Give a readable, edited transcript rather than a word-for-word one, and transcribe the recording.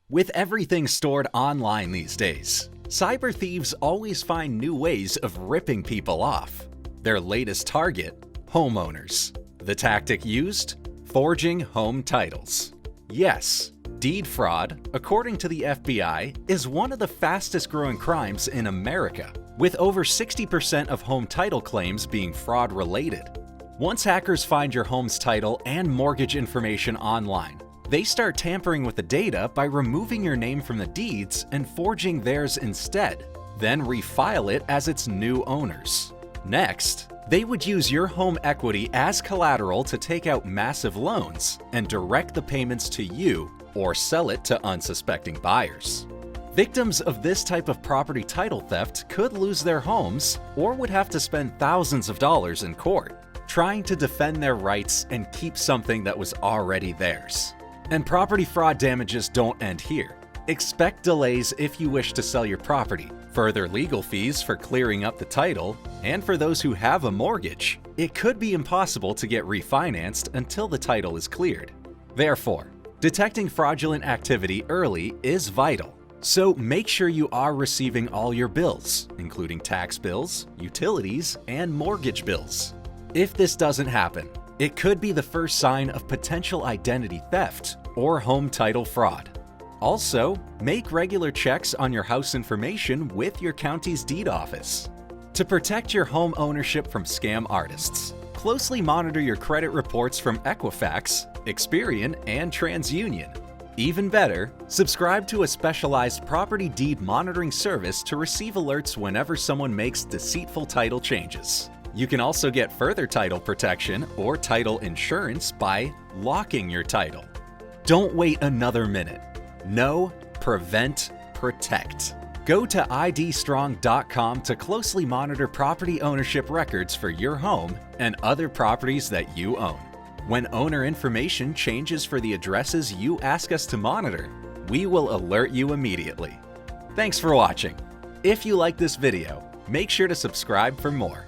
With everything stored online these days, cyber thieves always find new ways of ripping people off. Their latest target: homeowners. The tactic used? Forging home titles. Yes, deed fraud, according to the FBI, is one of the fastest growing crimes in America, with over 60% of home title claims being fraud related. Once hackers find your home's title and mortgage information online, they start tampering with the data by removing your name from the deeds and forging theirs instead, then refile it as its new owners. Next, they would use your home equity as collateral to take out massive loans and direct the payments to you or sell it to unsuspecting buyers. Victims of this type of property title theft could lose their homes or would have to spend thousands of dollars in court trying to defend their rights and keep something that was already theirs. And property fraud damages don't end here. Expect delays if you wish to sell your property, further legal fees for clearing up the title, and for those who have a mortgage, it could be impossible to get refinanced until the title is cleared. Therefore, detecting fraudulent activity early is vital. So make sure you are receiving all your bills, including tax bills, utilities, and mortgage bills. If this doesn't happen, it could be the first sign of potential identity theft or home title fraud. Also, make regular checks on your house information with your county's deed office. To protect your home ownership from scam artists, closely monitor your credit reports from Equifax, Experian, and TransUnion. Even better, subscribe to a specialized property deed monitoring service to receive alerts whenever someone makes deceitful title changes. You can also get further title protection or title insurance by locking your title. Don't wait another minute. Know, prevent, protect. Go to idstrong.com to closely monitor property ownership records for your home and other properties that you own. When owner information changes for the addresses you ask us to monitor, we will alert you immediately. Thanks for watching. If you like this video, make sure to subscribe for more.